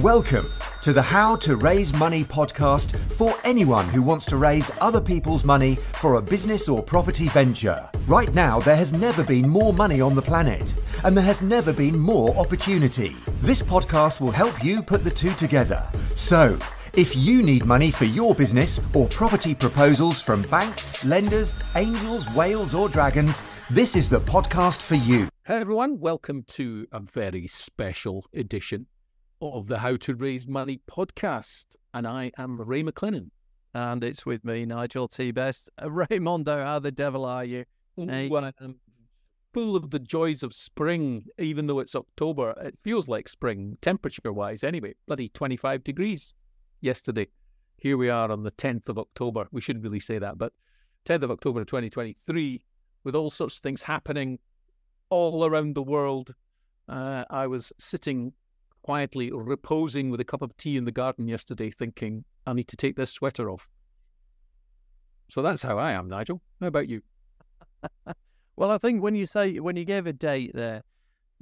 Welcome to the How to Raise Money podcast for anyone who wants to raise other people's money for a business or property venture. Right now, there has never been more money on the planet, and there has never been more opportunity. This podcast will help you put the two together. So, if you need money for your business or property proposals from banks, lenders, angels, whales or dragons, this is the podcast for you. Hey everyone, welcome to a very special edition of the How to Raise Money podcast. And I am Ray McLennan. And it's with me, Nigel T. Best. Raymondo, how the devil are you? Hey. Well, I'm full of the joys of spring, even though it's October. It feels like spring, temperature-wise anyway. Bloody 25 degrees yesterday. Here we are on the 10th of October. We shouldn't really say that, but 10th of October 2023, with all sorts of things happening all around the world. I was sitting quietly reposing with a cup of tea in the garden yesterday thinking, I need to take this sweater off. So that's how I am, Nigel. How about you? Well, I think when you gave a date there,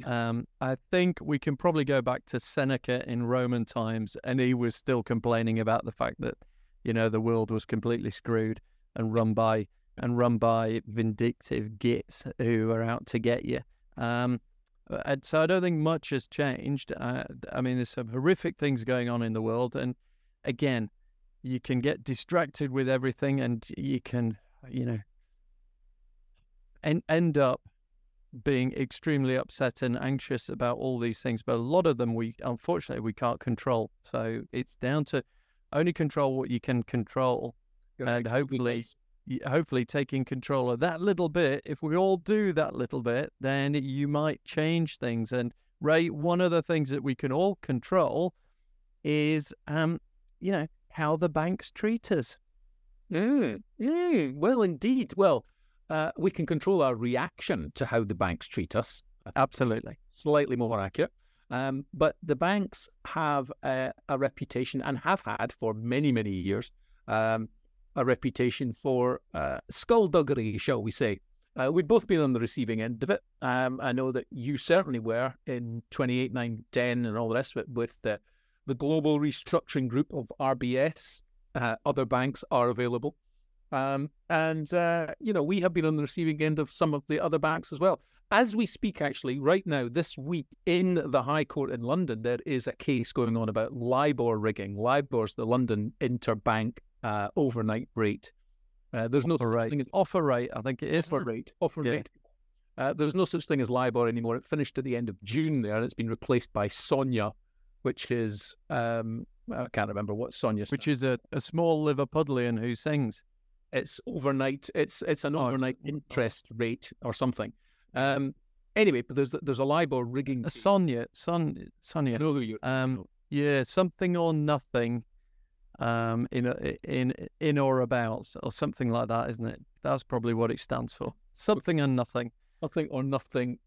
I think we can probably go back to Seneca in Roman times, and he was still complaining about the fact that, you know, the world was completely screwed and run by vindictive gits who are out to get you. And so I don't think much has changed. I mean, there's some horrific things going on in the world. And again, you can get distracted with everything and you can, you know, end up being extremely upset and anxious about all these things. But a lot of them, unfortunately, we can't control. So it's down to only control what you can control. And hopefully taking control of that little bit. If we all do that little bit, then you might change things. And Ray, one of the things that we can all control is, you know, how the banks treat us. Well, indeed. Well, we can control our reaction to how the banks treat us. Absolutely. Slightly more accurate. But the banks have a reputation, and have had for many, many years, a reputation for skullduggery, shall we say. We'd both been on the receiving end of it. I know that you certainly were in 28, 9, 10 and all the rest of it with the global restructuring group of RBS. Other banks are available. You know, we have been on the receiving end of some of the other banks as well. As we speak, actually, right now, this week in the High Court in London, there is a case going on about LIBOR rigging. LIBOR's the London Interbank overnight rate. There's no such thing as offer rate. I think it is offer rate. There's no such thing as LIBOR anymore. It finished at the end of June there, and it's been replaced by SONIA, which is I can't remember what SONIA stands. Which is a small Liverpudlian who sings. It's overnight. It's an overnight interest rate or something. Anyway, but there's a LIBOR rigging. Sonia. I know who you. Yeah, something or nothing. In or about, or something like that, isn't it? That's probably what it stands for. Something and nothing. Something or nothing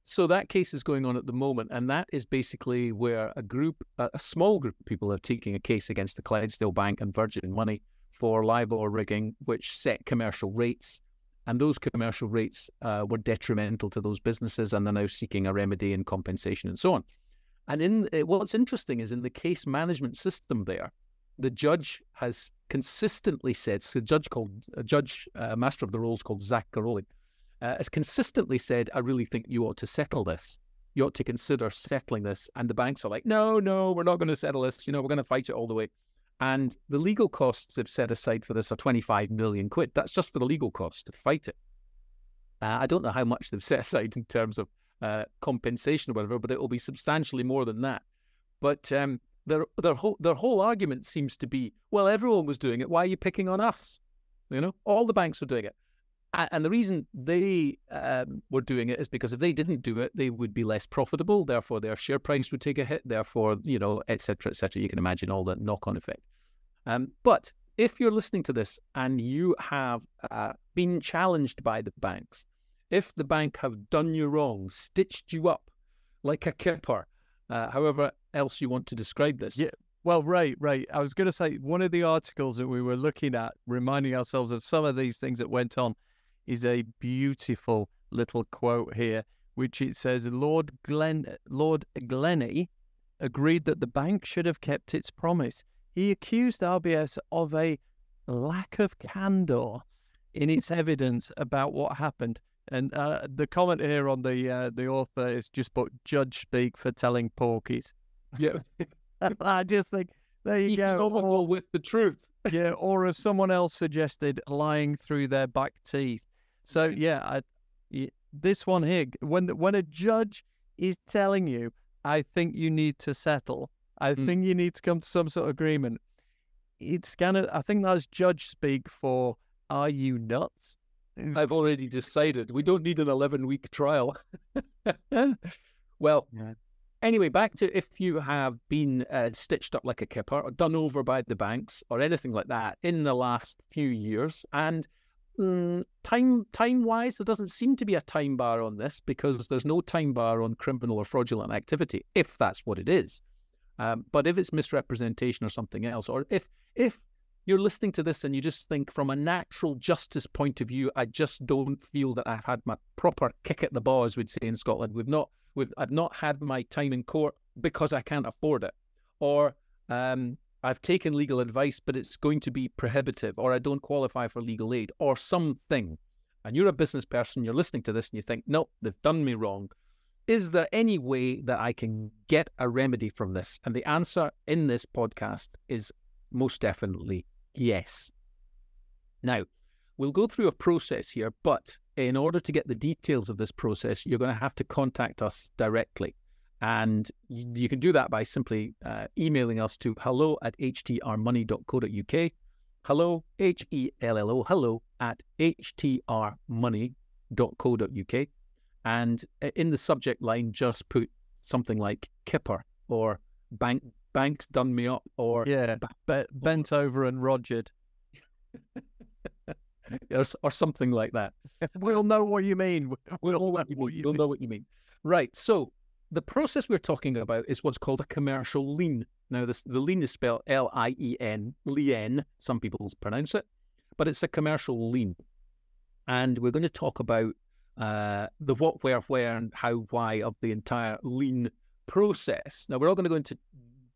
so that case is going on at the moment, and that is basically where a small group of people are taking a case against the Clydesdale Bank and Virgin Money for LIBOR rigging, which set commercial rates, and those commercial rates were detrimental to those businesses, and they're now seeking a remedy and compensation and so on. And what's interesting is in the case management system there, the judge has consistently said, so a master of the rolls called Zach Garoli, has consistently said, I really think you ought to settle this. You ought to consider settling this. And the banks are like, no, we're not going to settle this. You know, we're going to fight it all the way. And the legal costs they've set aside for this are 25 million quid. That's just for the legal costs to fight it. I don't know how much they've set aside in terms of compensation or whatever, but it will be substantially more than that. But their whole argument seems to be, well, everyone was doing it. Why are you picking on us? You know, all the banks are doing it. And the reason they were doing it is because if they didn't do it, they would be less profitable. Therefore, their share price would take a hit. Therefore, you know, et cetera, et cetera. You can imagine all the knock-on effect. But if you're listening to this and you have been challenged by the banks, if the bank have done you wrong, stitched you up like a kipper, however else you want to describe this. Yeah. Well, Ray, I was going to say, one of the articles that we were looking at, reminding ourselves of some of these things that went on, is a beautiful little quote here, which it says Lord Glennie agreed that the bank should have kept its promise. He accused RBS of a lack of candour in its evidence about what happened. And the comment here on the author is just put judge speak for telling porkies. Yeah. I just think, there you go. Or with the truth. Yeah, or as someone else suggested, lying through their back teeth. So yeah, this one here, when a judge is telling you, I think you need to settle, I think you need to come to some sort of agreement, it's kind of, I think that's judge speak for, are you nuts? I've already decided we don't need an 11-week trial. Well, anyway, back to if you have been stitched up like a kipper or done over by the banks or anything like that in the last few years, and time-wise, there doesn't seem to be a time bar on this because there's no time bar on criminal or fraudulent activity, if that's what it is. But if it's misrepresentation or something else, or if you're listening to this and you just think from a natural justice point of view, I just don't feel that I've had my proper kick at the ball, as we'd say in Scotland. I've not had my time in court because I can't afford it, or I've taken legal advice, but it's going to be prohibitive, or I don't qualify for legal aid, or something. And you're a business person, you're listening to this and you think, no, they've done me wrong. Is there any way that I can get a remedy from this? And the answer in this podcast is most definitely yes. Now, we'll go through a process here, but in order to get the details of this process, you're going to have to contact us directly. And you can do that by simply emailing us to hello@htrmoney.co.uk. Hello, Hello, hello @htrmoney.co.uk. And in the subject line, just put something like kipper or bank's done me up, or bent over and rogered. or something like that. We'll know what you mean. We'll know what you mean. Right. So the process we're talking about is what's called a commercial lien. Now, the lien is spelled L-I-E-N, lien, some people pronounce it, but it's a commercial lien. And we're going to talk about the what, where, and how, why of the entire lien process. Now, we're not going to go into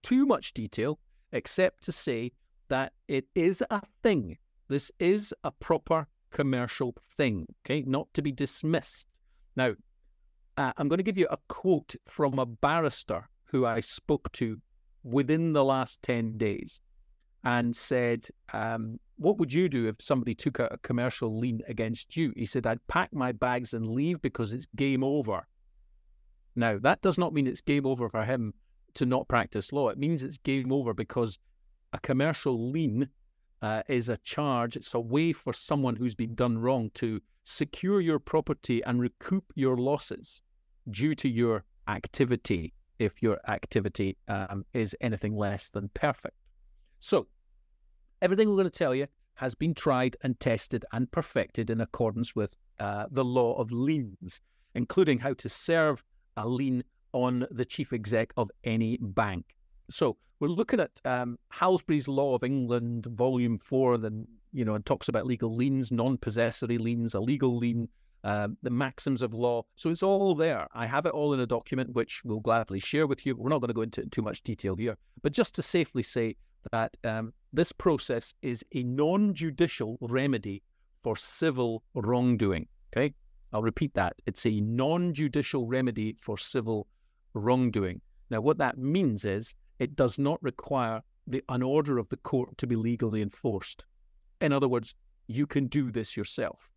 too much detail, except to say that it is a thing. This is a proper commercial thing, okay? Not to be dismissed. Now, I'm going to give you a quote from a barrister who I spoke to within the last 10 days and said, what would you do if somebody took out a commercial lien against you? He said, I'd pack my bags and leave because it's game over. Now, that does not mean it's game over for him to not practice law. It means it's game over because a commercial lien is a charge. It's a way for someone who's been done wrong to secure your property and recoup your losses due to your activity, if your activity is anything less than perfect. So, everything we're going to tell you has been tried and tested and perfected in accordance with the law of liens, including how to serve a lien on the chief exec of any bank. So we're looking at Halsbury's Law of England, Volume 4, and talks about legal liens, non-possessory liens, a legal lien, the maxims of law. So it's all there. I have it all in a document, which we'll gladly share with you. We're not going to go into too much detail here, but just to safely say that this process is a non-judicial remedy for civil wrongdoing. Okay, I'll repeat that. It's a non-judicial remedy for civil wrongdoing. Now, what that means is it does not require an order of the court to be legally enforced. In other words, you can do this yourself.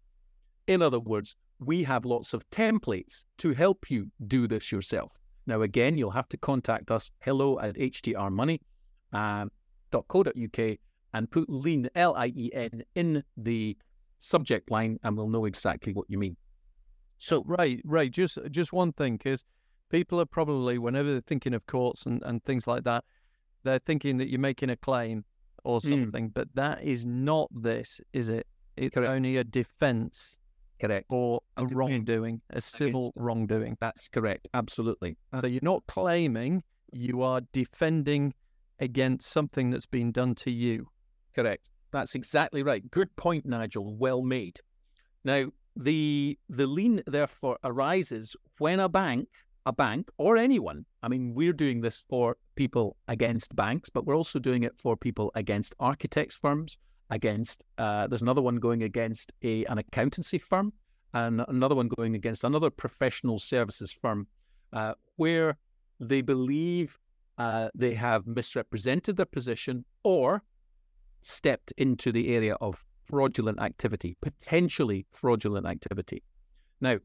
In other words, we have lots of templates to help you do this yourself. Now, again, you'll have to contact us, hello@htrmoney.co.uk, and put lien, L-I-E-N, in the subject line, and we'll know exactly what you mean. So, right, just one thing, because people are probably, whenever they're thinking of courts and things like that, they're thinking that you're making a claim or something, but that is not this, is it? It's Correct. Only a defense. Correct. Or a wrongdoing, a civil wrongdoing. That's correct. Absolutely. So you're not claiming, you are defending against something that's been done to you. Correct. That's exactly right. Good point, Nigel. Well made. Now, the lien therefore arises when a bank or anyone, I mean, we're doing this for people against banks, but we're also doing it for people against architects firms, against, there's another one going against an accountancy firm, and another one going against another professional services firm, where they believe they have misrepresented their position or stepped into the area of fraudulent activity, potentially fraudulent activity. Now,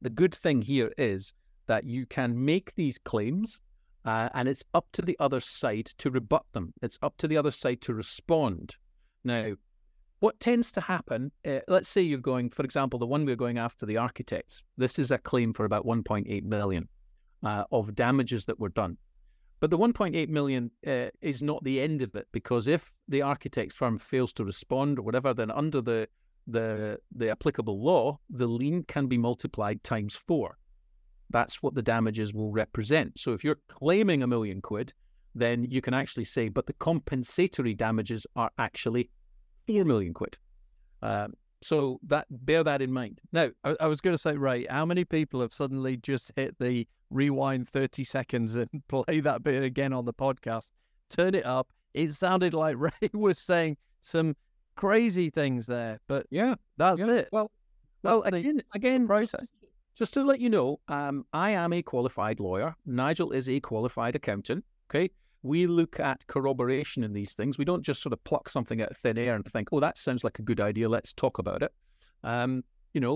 the good thing here is that you can make these claims and it's up to the other side to rebut them. It's up to the other side to respond. Now, what tends to happen, let's say you're going, for example, the one we're going after, the architects. This is a claim for about 1.8 million of damages that were done. But the 1.8 million is not the end of it, because if the architect's firm fails to respond or whatever, then under the applicable law, the lien can be multiplied times 4. That's what the damages will represent. So if you're claiming £1 million, then you can actually say, but the compensatory damages are actually £4 million. So bear that in mind. Now, I was going to say, Ray, how many people have suddenly just hit the rewind 30 seconds and play that bit again on the podcast? Turn it up. It sounded like Ray was saying some crazy things there, but yeah, that's it. Well, again, process. Just to let you know, I am a qualified lawyer. Nigel is a qualified accountant. Okay, we look at corroboration in these things. We don't just sort of pluck something out of thin air and think, "Oh, that sounds like a good idea. Let's talk about it."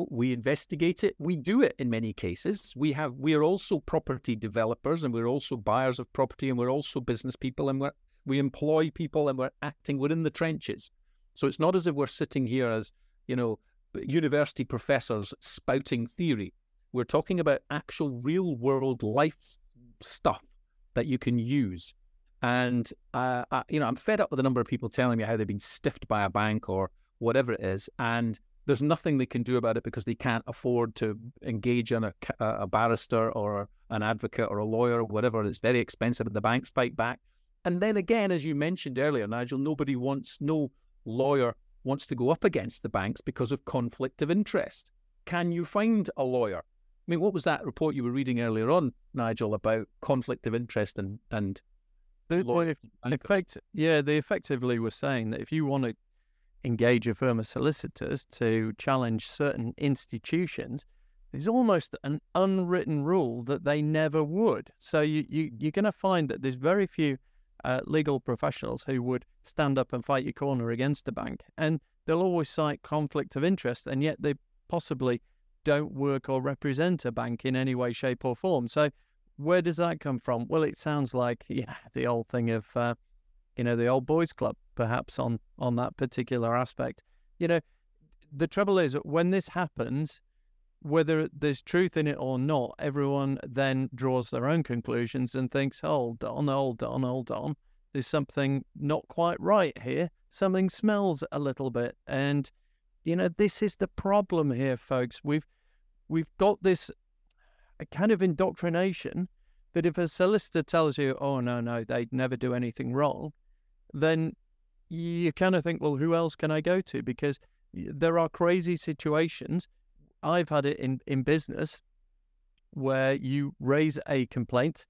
We investigate it. We do it in many cases. We are also property developers, and we're also buyers of property, and we're also business people, and we employ people, and we're in the trenches. So it's not as if we're sitting here as university professors spouting theory. We're talking about actual real-world life stuff that you can use. And, I'm fed up with a number of people telling me how they've been stiffed by a bank or whatever it is, and there's nothing they can do about it because they can't afford to engage in a barrister or an advocate or a lawyer or whatever. It's very expensive, and the banks fight back. And then again, as you mentioned earlier, Nigel, no lawyer wants to go up against the banks because of conflict of interest. Can you find a lawyer? I mean, what was that report you were reading earlier on, Nigel, about conflict of interest and they effectively were saying that if you want to engage a firm of solicitors to challenge certain institutions, there's almost an unwritten rule that they never would. So you're going to find that there's very few legal professionals who would stand up and fight your corner against a bank, and they'll always cite conflict of interest, and yet they possibly don't work or represent a bank in any way, shape or form. So where does that come from? Well, it sounds like the old thing of the old boys club, perhaps on that particular aspect. The trouble is, when this happens, whether there's truth in it or not, everyone then draws their own conclusions and thinks, hold on, there's something not quite right here. Something smells a little bit. And, this is the problem here, folks. We've got this kind of indoctrination that if a solicitor tells you, oh, no, they'd never do anything wrong, then you kind of think, well, who else can I go to? Because there are crazy situations. I've had it in business where you raise a complaint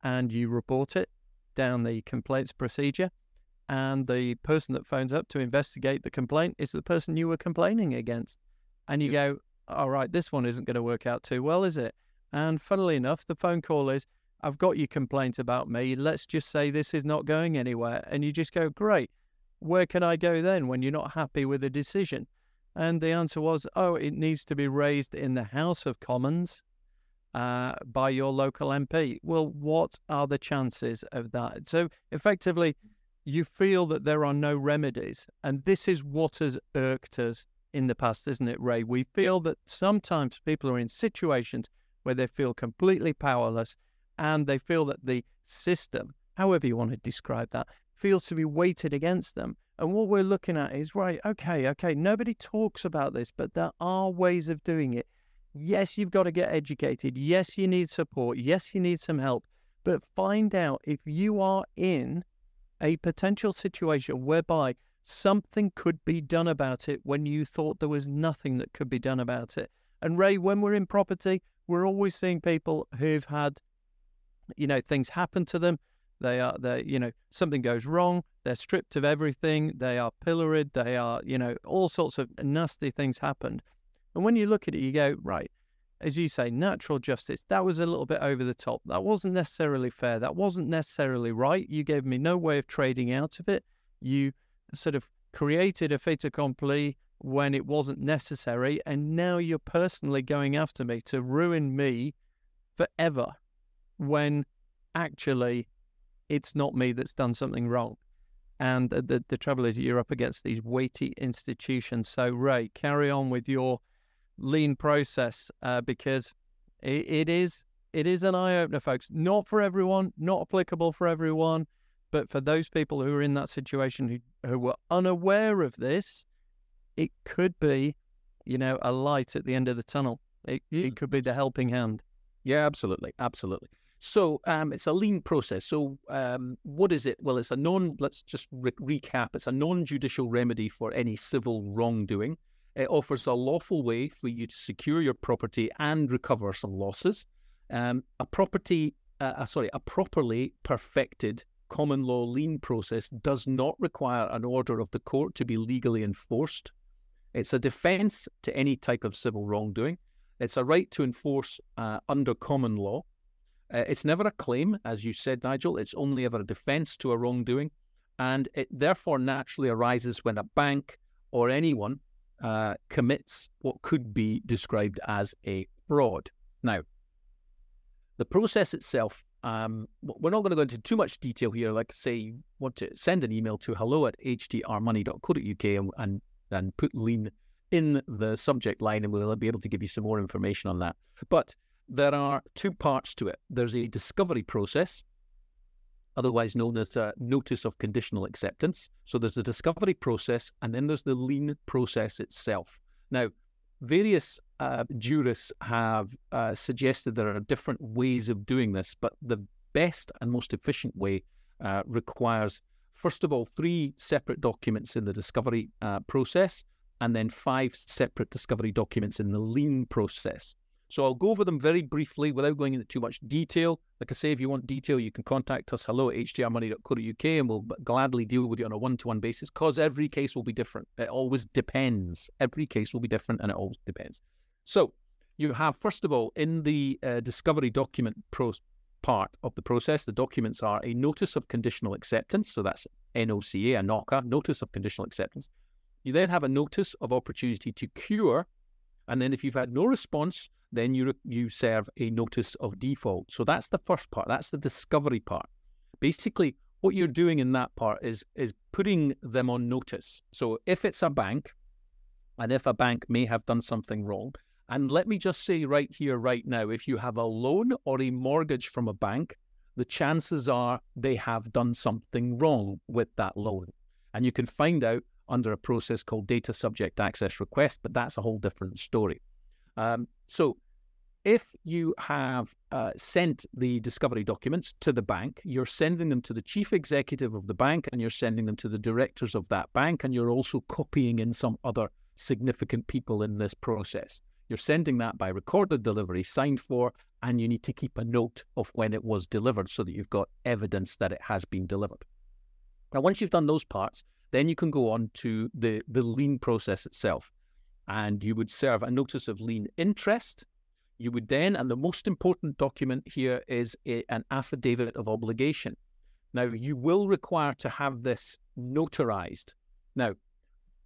and you report it down the complaints procedure, and the person that phones up to investigate the complaint is the person you were complaining against. And you go, all right, this one isn't going to work out too well, is it? And funnily enough, the phone call is, I've got your complaint about me. Let's just say this is not going anywhere. And you just go, great. Where can I go then when you're not happy with the decision? And the answer was, it needs to be raised in the House of Commons by your local MP. Well, what are the chances of that? So effectively, you feel that there are no remedies. And this is what has irked us in the past, isn't it, Ray? We feel that sometimes people are in situations where they feel completely powerless, and they feel that the system, however you want to describe that, feels to be weighted against them. And what we're looking at is, right, okay, nobody talks about this, but there are ways of doing it. Yes, you've got to get educated. Yes, you need support. Yes, you need some help. But find out if you are in a potential situation whereby something could be done about it when you thought there was nothing that could be done about it. And Ray, when we're in property, we're always seeing people who've had, things happen to them. Something goes wrong. They're stripped of everything. They are pilloried. They are, all sorts of nasty things happened. And when you look at it, you go, right, as you say, natural justice, that was a little bit over the top. That wasn't necessarily fair. That wasn't necessarily right. You gave me no way of trading out of it. You sort of created a fait accompli when it wasn't necessary. And now you're personally going after me to ruin me forever when actually it's not me that's done something wrong. And the trouble is you're up against these weighty institutions. So Ray, carry on with your lean process because it is an eye-opener, folks. Not for everyone, not applicable for everyone, but for those people who are in that situation who were unaware of this, it could be, a light at the end of the tunnel. It could be the helping hand. Yeah, absolutely. So it's a lean process. So what is it? Well, it's let's just recap. It's a non-judicial remedy for any civil wrongdoing. It offers a lawful way for you to secure your property and recover some losses. A properly perfected common law lien process does not require an order of the court to be legally enforced. It's a defence to any type of civil wrongdoing. It's a right to enforce under common law. It's never a claim, as you said, Nigel. It's only ever a defence to a wrongdoing. And it therefore naturally arises when a bank or anyone commits what could be described as a fraud. Now, the process itself, we're not going to go into too much detail here. Like, say, you want to send an email to hello@hdrmoney.co.uk and put lean in the subject line, and we'll be able to give you some more information on that. But there are two parts to it. There's a discovery process, otherwise known as a notice of conditional acceptance. So there's the discovery process, and then there's the lien process itself. Now, various jurists have suggested there are different ways of doing this, but the best and most efficient way requires, first of all, 3 separate documents in the discovery process, and then 5 separate discovery documents in the lien process. So I'll go over them very briefly without going into too much detail. Like I say, if you want detail, you can contact us, hello@hdrmoney.co.uk, and we'll gladly deal with you on a one-to-one basis, because every case will be different. It always depends. Every case will be different, and it always depends. So you have, first of all, in the discovery document part of the process, the documents are a notice of conditional acceptance. So that's NOCA, a NOCA, notice of conditional acceptance. You then have a notice of opportunity to cure. And then if you've had no response, then you serve a notice of default. So that's the first part. That's the discovery part. Basically, what you're doing in that part is putting them on notice. So if it's a bank, and if a bank may have done something wrong, and let me just say right here, right now, if you have a loan or a mortgage from a bank, the chances are they have done something wrong with that loan. And you can find out under a process called data subject access request, but that's a whole different story. So if you have sent the discovery documents to the bank, you're sending them to the chief executive of the bank, and you're sending them to the directors of that bank, and you're also copying in some other significant people in this process. You're sending that by recorded delivery, signed for, and you need to keep a note of when it was delivered so that you've got evidence that it has been delivered. Now, once you've done those parts, then you can go on to the lien process itself. And you would serve a notice of lien interest. You would then, and the most important document here is an affidavit of obligation. Now, you will require to have this notarized. Now,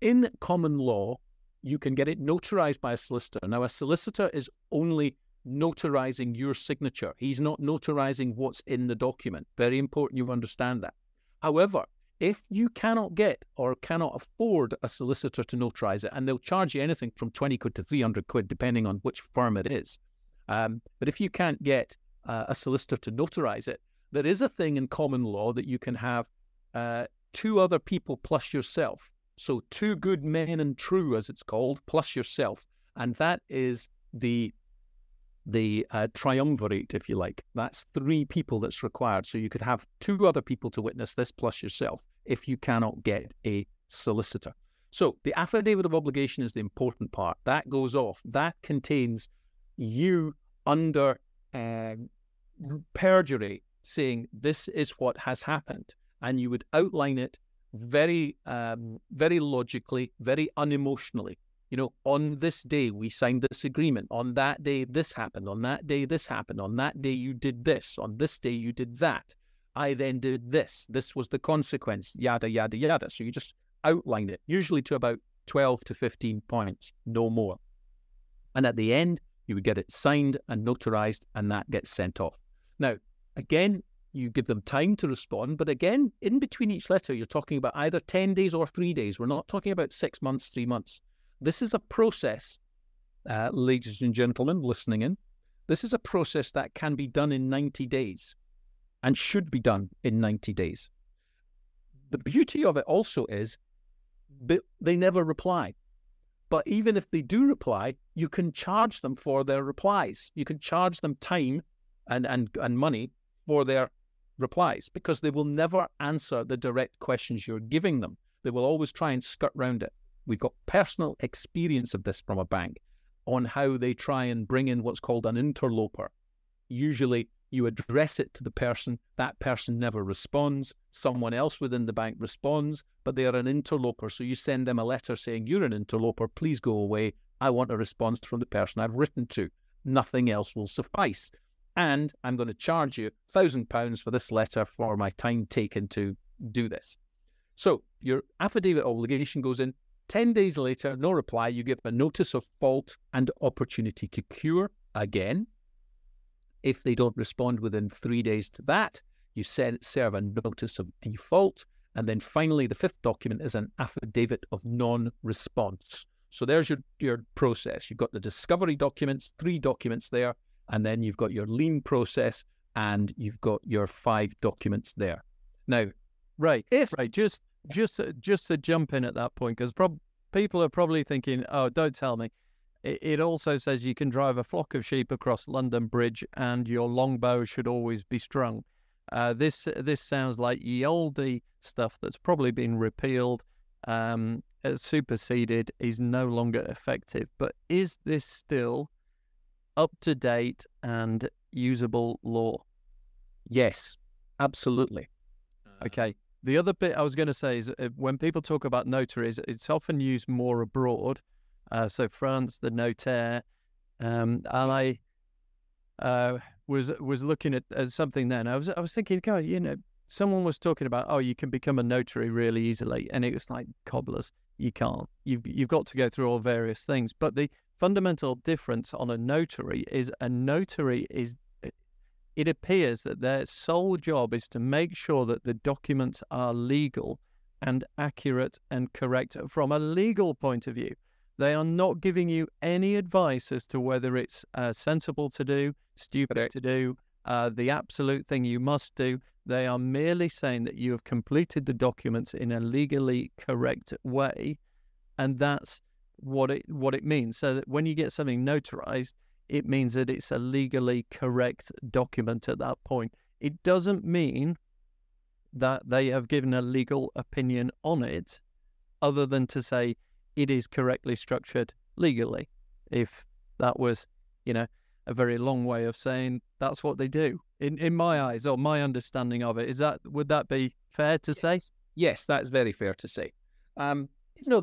in common law, you can get it notarized by a solicitor. Now, a solicitor is only notarizing your signature. He's not notarizing what's in the document. Very important you understand that. However, if you cannot get or cannot afford a solicitor to notarize it, and they'll charge you anything from 20 quid to 300 quid, depending on which firm it is. But if you can't get a solicitor to notarize it, there is a thing in common law that you can have 2 other people plus yourself. So 2 good men and true, as it's called, plus yourself. And that is the triumvirate, if you like. That's 3 people that's required. So you could have 2 other people to witness this plus yourself if you cannot get a solicitor. So the affidavit of obligation is the important part. That goes off. That contains you under perjury saying this is what has happened. And you would outline it very, very logically, very unemotionally. You know, on this day, we signed this agreement. On that day, this happened. On that day, this happened. On that day, you did this. On this day, you did that. I then did this. This was the consequence, yada, yada, yada. So you just outline it, usually to about 12 to 15 points, no more. And at the end, you would get it signed and notarized, and that gets sent off. Now, again, you give them time to respond, but again, in between each letter, you're talking about either 10 days or 3 days. We're not talking about 6 months, 3 months. This is a process, ladies and gentlemen listening in, this is a process that can be done in 90 days and should be done in 90 days. The beauty of it also is they never reply. But even if they do reply, you can charge them for their replies. You can charge them time and money for their replies, because they will never answer the direct questions you're giving them. They will always try and skirt round it. We've got personal experience of this from a bank on how they try and bring in what's called an interloper. Usually you address it to the person, that person never responds, someone else within the bank responds, but they are an interloper. So you send them a letter saying, you're an interloper, please go away. I want a response from the person I've written to. Nothing else will suffice. And I'm going to charge you £1,000 for this letter for my time taken to do this. So your affidavit obligation goes in. 10 days later, no reply, you give a notice of fault and opportunity to cure again. If they don't respond within 3 days to that, you serve a notice of default. And then finally, the fifth document is an affidavit of non-response. So there's your process. You've got the discovery documents, 3 documents there, and then you've got your lien process, and you've got your 5 documents there. Now, just to jump in at that point, because people are probably thinking, oh, don't tell me. It also says you can drive a flock of sheep across London Bridge and your longbow should always be strung. This sounds like ye olde stuff that's probably been repealed, superseded, is no longer effective. But is this still up to date and usable law? Yes, absolutely. Okay. The other bit I was going to say is when people talk about notaries, it's often used more abroad. So France, the notaire, and I was looking at something then. I was thinking, God, you know, someone was talking about, oh, you can become a notary really easily, and it was like cobblers. You can't. You've got to go through all various things. But the fundamental difference on a notary is it appears that their sole job is to make sure that the documents are legal and accurate and correct from a legal point of view. They are not giving you any advice as to whether it's sensible to do, stupid to do, the absolute thing you must do. They are merely saying that you have completed the documents in a legally correct way, and that's what it means. So that when you get something notarized, it means that it's a legally correct document at that point. It doesn't mean that they have given a legal opinion on it, other than to say it is correctly structured legally. If that was, you know, a very long way of saying that's what they do, in my eyes, or my understanding of it. Would that be fair to say? Yes, that's very fair to say.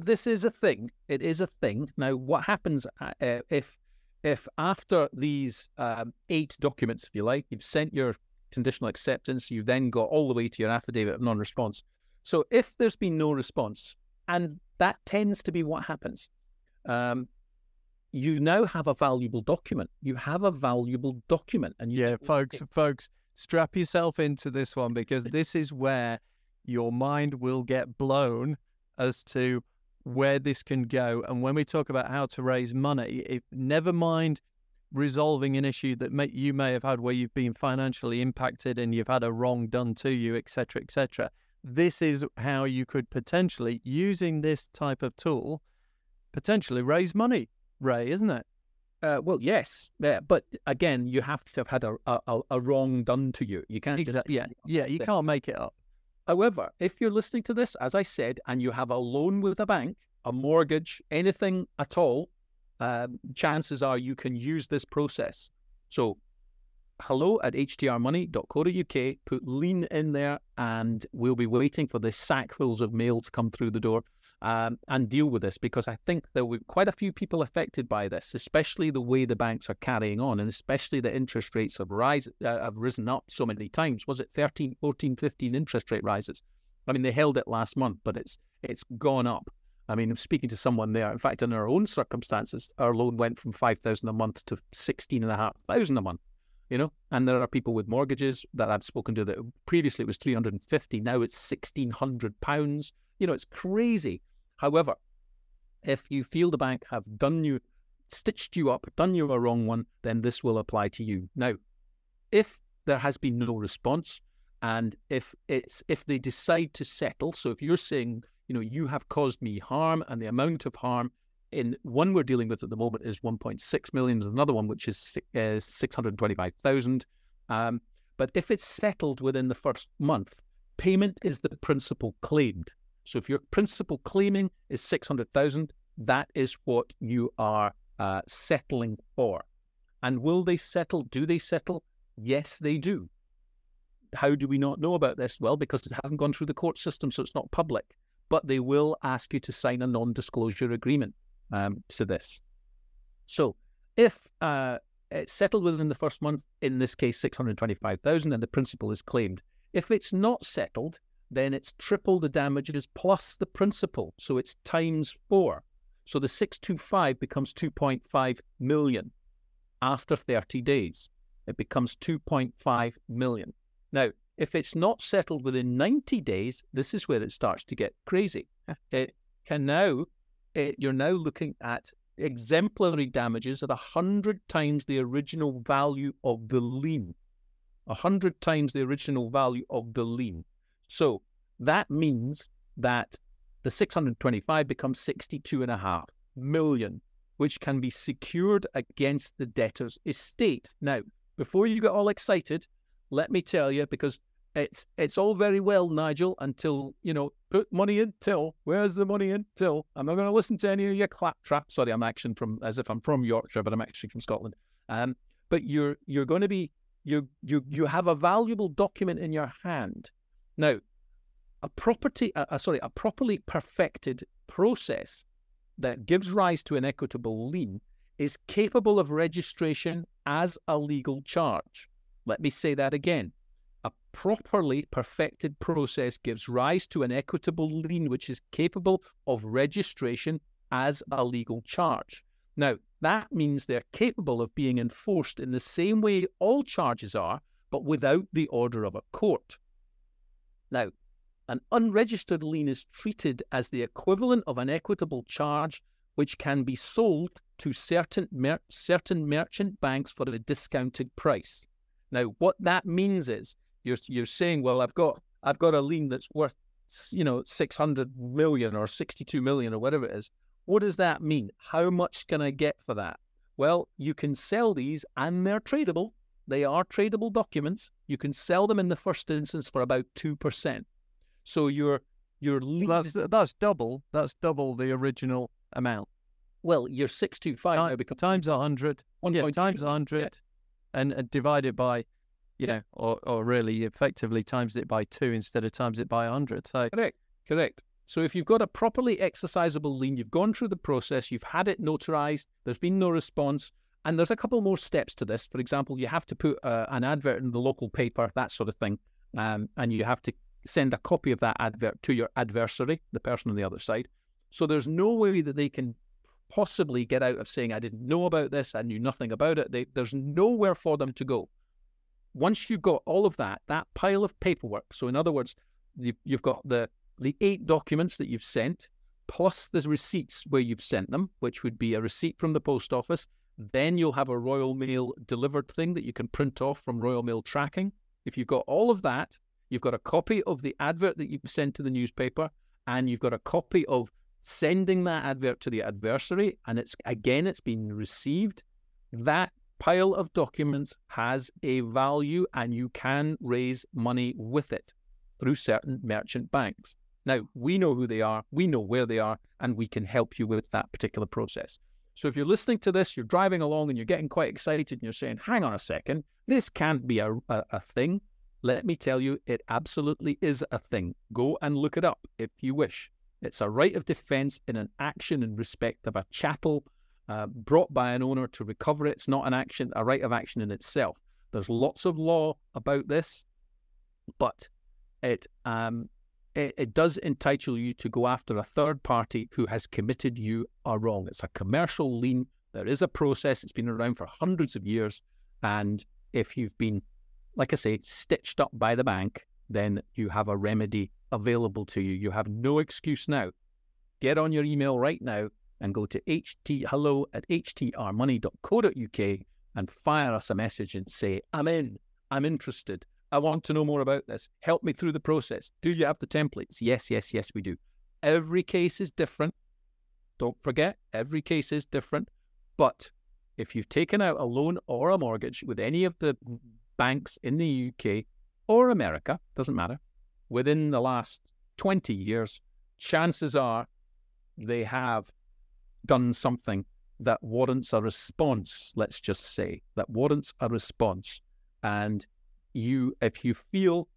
This is a thing. It is a thing. Now, what happens if after these 8 documents, if you like, you've sent your conditional acceptance, you then got all the way to your affidavit of non-response. So if there's been no response, and that tends to be what happens, you now have a valuable document. You have a valuable document. And folks, strap yourself into this one, because this is where your mind will get blown as to where this can go. And when we talk about how to raise money, never mind resolving an issue that you may have had where you've been financially impacted and you've had a wrong done to you, etc., etc. This is how you could potentially, using this type of tool, potentially raise money, Ray, isn't it? Well, yes, but again, you have to have had a wrong done to you. You can't. You can't make it up. However, if you're listening to this, as I said, and you have a loan with a bank, a mortgage, anything at all, chances are you can use this process. So hello@htrmoney.co.uk, put lien in there, and we'll be waiting for the sackfuls of mail to come through the door and deal with this, because I think there will be quite a few people affected by this, especially the way the banks are carrying on, and especially the interest rates have risen up so many times. Was it 13, 14, 15 interest rate rises? I mean, they held it last month, but it's gone up. I mean, I'm speaking to someone there. In fact, in our own circumstances, our loan went from £5,000 a month to £16,500 a month. You know, and there are people with mortgages that I've spoken to that previously it was £350, now it's £1,600. You know, it's crazy. However, if you feel the bank have stitched you up, done you a wrong one, then this will apply to you. Now, if there has been no response, and if they decide to settle, so if you're saying, you know, you have caused me harm, and the amount of harm in one we're dealing with at the moment is 1.6 million. There's another one which is 625,000. But if it's settled within the first month, payment is the principal claimed. So if your principal claiming is 600,000, that is what you are settling for. And will they settle? Do they settle? Yes, they do. How do we not know about this? Well, because it hasn't gone through the court system, so it's not public. But they will ask you to sign a non-disclosure agreement to this. So if it's settled within the first month, in this case 625,000, and the principal is claimed. If it's not settled, then it's triple the damages plus the principal, so it's times 4. So the 625 becomes 2.5 million. After 30 days, it becomes 2.5 million. Now, if it's not settled within 90 days, this is where it starts to get crazy. You're now looking at exemplary damages at 100 times the original value of the lien. 100 times the original value of the lien. So that means that the 625 becomes 62.5 million, which can be secured against the debtor's estate. Now, before you get all excited, let me tell you, because it's all very well, Nigel, until, you know, put money in till. Where's the money in till? I'm not going to listen to any of your claptrap. Sorry, I'm actually as if I'm from Yorkshire, but I'm actually from Scotland. But you're going to be, you have a valuable document in your hand. Now, a properly perfected process that gives rise to an equitable lien is capable of registration as a legal charge. Let me say that again. A properly perfected process gives rise to an equitable lien which is capable of registration as a legal charge. Now, that means they're capable of being enforced in the same way all charges are, but without the order of a court. Now, an unregistered lien is treated as the equivalent of an equitable charge which can be sold to certain merchant banks for a discounted price. Now, what that means is you're saying, well, I've got a lien that's worth, 600 million or 62 million or whatever it is. What does that mean? How much can I get for that? Well, you can sell these, and they're tradable. They are tradable documents. You can sell them in the first instance for about 2%. So your lien... That's double. That's double the original amount. Well, your 625 now becomes times 100. Times 100, yeah. And divide it by, or really effectively times it by 2 instead of times it by 100. So correct. So if you've got a properly exercisable lien, you've gone through the process, you've had it notarized, there's been no response, and there's a couple more steps to this. For example, you have to put an advert in the local paper, that sort of thing, and you have to send a copy of that advert to your adversary, the person on the other side. So there's no way that they can possibly get out of saying, I didn't know about this, I knew nothing about it. There's nowhere for them to go. Once you've got all of that pile of paperwork, so in other words, you've got the 8 documents that you've sent, plus the receipts where you've sent them, which would be a receipt from the post office. Then you'll have a Royal Mail delivered thing that you can print off from Royal Mail tracking. If you've got all of that, you've got a copy of the advert that you've sent to the newspaper, and you've got a copy of sending that advert to the adversary, and it's been received. That pile of documents has a value, and you can raise money with it. through certain merchant banks. Now, we know who they are, we know where they are, and we can help you with that particular process. So if you're listening to this, you're driving along and you're getting quite excited and you're saying, hang on a second, this can't be a thing. Let me tell you, it absolutely is a thing. Go and look it up if you wish. It's a right of defense in an action in respect of a chattel brought by an owner to recover it. It's not a right of action in itself. There's lots of law about this, but it does entitle you to go after a third party who has committed you a wrong. It's a commercial lien. There is a process. It's been around for hundreds of years. And if you've been, like I say, stitched up by the bank, then you have a remedy available to you. You have no excuse now. Get on your email right now and go to hello@htrmoney.co.uk and fire us a message and say, I'm in, I'm interested. I want to know more about this. Help me through the process. Do you have the templates? Yes, yes, yes, we do. Every case is different. Don't forget, every case is different. But if you've taken out a loan or a mortgage with any of the banks in the UK or America, doesn't matter, within the last 20 years, chances are they have done something that warrants a response, let's just say, that warrants a response. And if you feel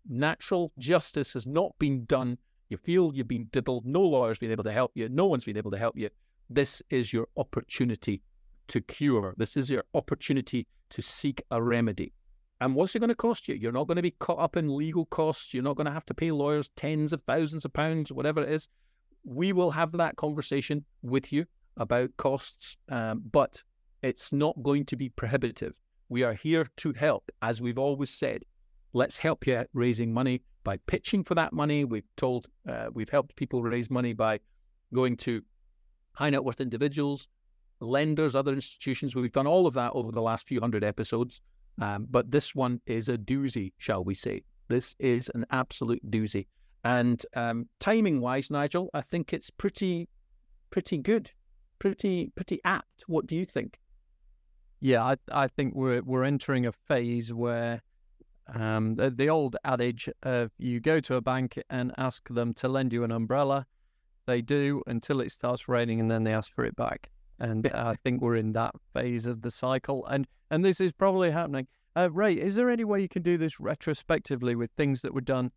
natural justice has not been done, you feel you've been diddled, no lawyer's been able to help you, no one's been able to help you, this is your opportunity to cure. This is your opportunity to seek a remedy. And what's it going to cost you? You're not going to be caught up in legal costs. You're not going to have to pay lawyers tens of thousands of pounds, whatever it is. We will have that conversation with you about costs, but it's not going to be prohibitive. We are here to help, as we've always said. Let's help you raising money by pitching for that money. We've helped people raise money by going to high net worth individuals, lenders, other institutions. We've done all of that over the last few hundred episodes. But this one is a doozy, shall we say. This is an absolute doozy. And timing-wise, Nigel, I think it's pretty good, pretty apt. What do you think? Yeah, I think we're entering a phase where the old adage of you go to a bank and ask them to lend you an umbrella, they do until it starts raining and then they ask for it back. And I think we're in that phase of the cycle. And this is probably happening. Ray, is there any way you can do this retrospectively with things that were done,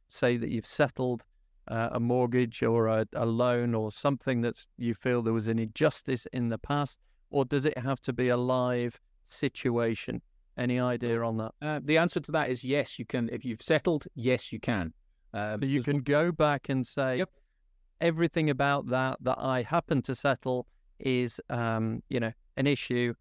say that you've settled a mortgage or a loan or something that you feel there was an injustice in the past? Or does it have to be a live situation? Any idea on that? The answer to that is yes, you can. If you've settled, yes, you can. So you can go back and say, yep, everything about that I happen to settle is, an issue.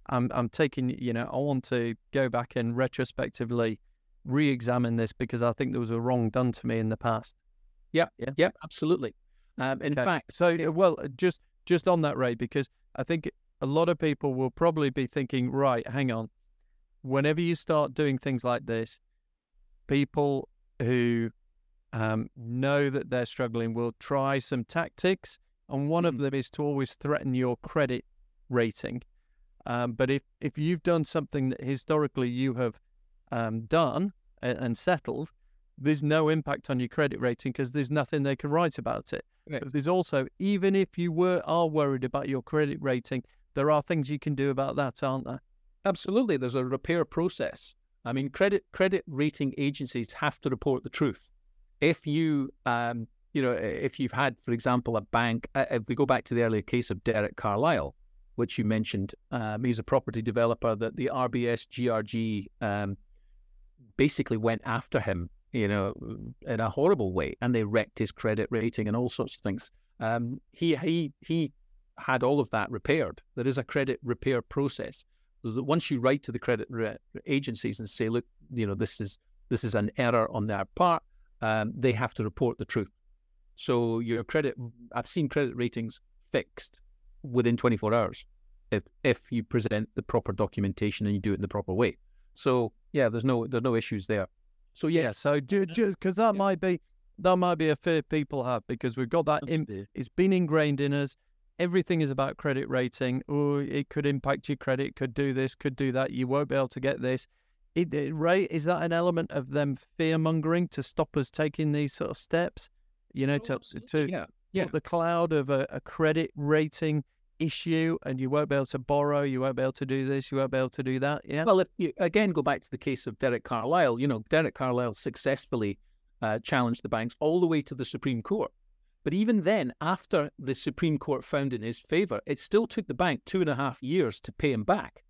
I'm taking, I want to go back and retrospectively re-examine this because I think there was a wrong done to me in the past. Yep, absolutely. In fact, so well, just on that, Ray, because I think a lot of people will probably be thinking, right, hang on. Whenever you start doing things like this, people who know that they're struggling will try some tactics, and one of them is to always threaten your credit rating. But if you've done something that historically you have done and settled, there's no impact on your credit rating because there's nothing they can write about it. Right. But there's also, even if you are worried about your credit rating, there are things you can do about that, aren't there? Absolutely. There's a repair process. I mean, credit rating agencies have to report the truth. If you, if you've had, for example, a bank, if we go back to the earlier case of Derek Carlisle, which you mentioned, he's a property developer that the RBS GRG basically went after him, in a horrible way, and they wrecked his credit rating and all sorts of things. He had all of that repaired. There is a credit repair process. Once you write to the credit agencies and say, look, this is an error on their part, they have to report the truth. So I've seen credit ratings fixed within 24 hours if you present the proper documentation and you do it in the proper way. So yeah, there's no issues there. So yeah, so because that might be a fear people have, because we've got that it's been ingrained in us. Everything is about credit rating. Oh, it could impact your credit, could do this, could do that. You won't be able to get this. Ray, is that an element of them fear-mongering to stop us taking these sort of steps? You know, to put the cloud of a credit rating issue, and you won't be able to borrow, you won't be able to do this, you won't be able to do that. Yeah. Well, if you again go back to the case of Derek Carlisle, Derek Carlisle successfully challenged the banks all the way to the Supreme Court. But even then, after the Supreme Court found in his favour, it still took the bank 2.5 years to pay him back.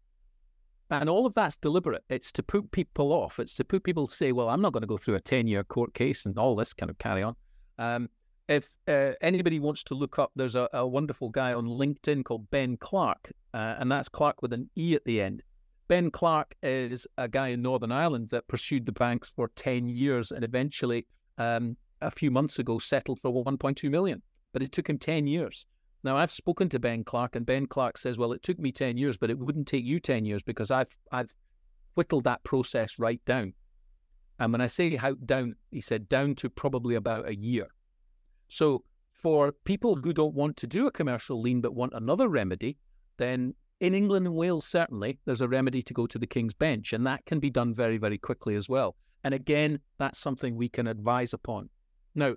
And all of that's deliberate. It's to put people off. It's to put people say, well, I'm not going to go through a 10-year court case and all this kind of carry on. If anybody wants to look up, there's a wonderful guy on LinkedIn called Ben Clark, and that's Clark with an E at the end. Ben Clark is a guy in Northern Ireland that pursued the banks for 10 years and eventually, a few months ago, settled for 1.2 million. But it took him 10 years. Now, I've spoken to Ben Clark, and Ben Clark says, well, it took me 10 years, but it wouldn't take you 10 years because I've whittled that process right down. And when I say how down, he said down to probably about a year. So for people who don't want to do a commercial lien but want another remedy, then in England and Wales, certainly, there's a remedy to go to the King's Bench, and that can be done very, very quickly as well. And again, that's something we can advise upon. Now,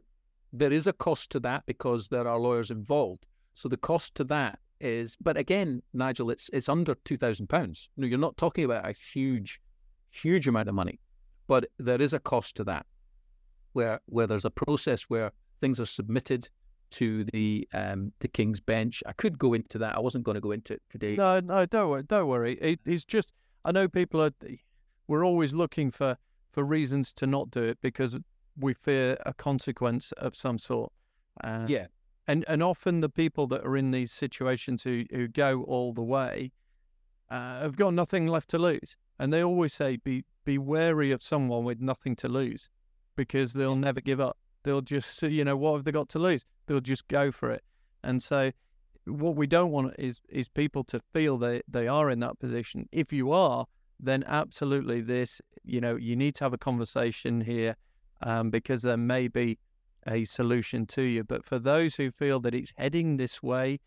there is a cost to that because there are lawyers involved. So the cost to that is, but again, Nigel, it's under £2,000. No, you're not talking about a huge amount of money, but there is a cost to that, where there's a process where things are submitted to the King's Bench. I could go into that. I wasn't going to go into it today. No, don't worry. It's just, I know we're always looking for reasons to not do it because we fear a consequence of some sort. Yeah. And often the people that are in these situations who go all the way have got nothing left to lose. And they always say, be wary of someone with nothing to lose because they'll never give up. They'll just, what have they got to lose? They'll just go for it. And so what we don't want is people to feel they are in that position. If you are, then absolutely you need to have a conversation here because there may be a solution to you. But for those who feel that it's heading this way,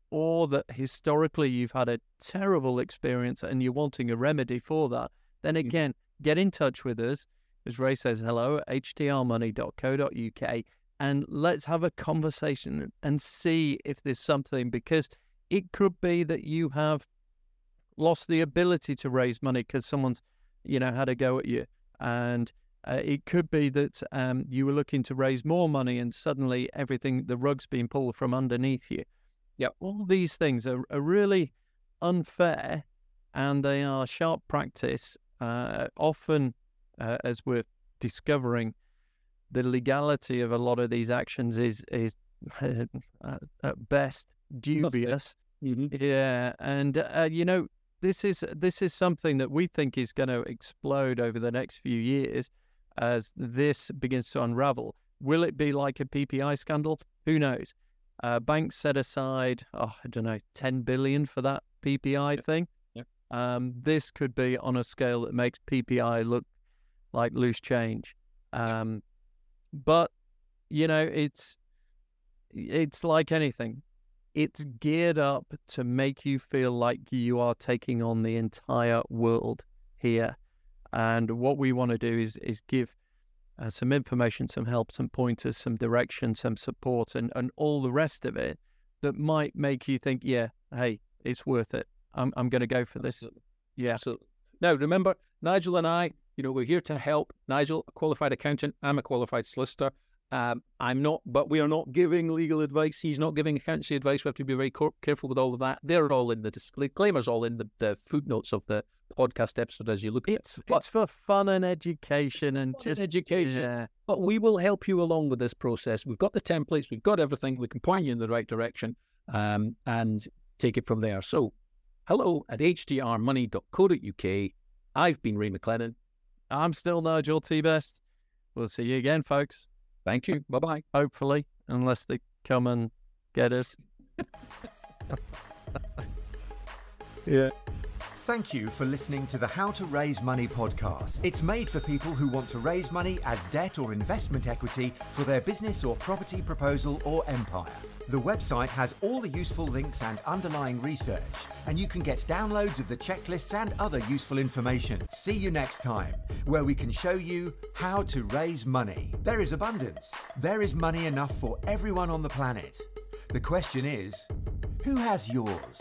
or that historically you've had a terrible experience and you're wanting a remedy for that, then again, get in touch with us. As Ray says, hello at hdrmoney.co.uk, and let's have a conversation and see if there's something, because it could be that you have lost the ability to raise money because someone's, had a go at you. And it could be that you were looking to raise more money and suddenly the rug's been pulled from underneath you. Yep. All these things are really unfair, and they are sharp practice. Often, as we're discovering, the legality of a lot of these actions is at best dubious. Mm-hmm. Yeah, and this is something that we think is going to explode over the next few years as this begins to unravel. Will it be like a PPI scandal? Who knows? Banks set aside, 10 billion for that PPI thing. Yeah. This could be on a scale that makes PPI look like loose change. But, it's like anything. It's geared up to make you feel like you are taking on the entire world here. And what we want to do is give some information, some help, some pointers, some direction, some support, and all the rest of it that might make you think, yeah, hey, it's worth it. I'm going to go for this. Absolutely. Yeah. Absolutely. Now, remember, Nigel and I, we're here to help. Nigel, a qualified accountant. I'm a qualified solicitor. I'm not, but we are not giving legal advice. He's not giving accountancy advice. We have to be very careful with all of that. They're all in the disclaimers, all in the footnotes of the podcast episode as you look at it. It's for fun and education and just education. Yeah. But we will help you along with this process. We've got the templates. We've got everything. We can point you in the right direction and take it from there. So, hello at hdrmoney.co.uk. I've been Ray McLennan. I'm still Nigel T. Best. We'll see you again, folks. Thank you. Bye-bye. Hopefully, unless they come and get us. Yeah. Thank you for listening to the How to Raise Money podcast. It's made for people who want to raise money as debt or investment equity for their business or property proposal or empire. The website has all the useful links and underlying research, and you can get downloads of the checklists and other useful information. See you next time, where we can show you how to raise money. There is abundance. There is money enough for everyone on the planet. The question is, who has yours?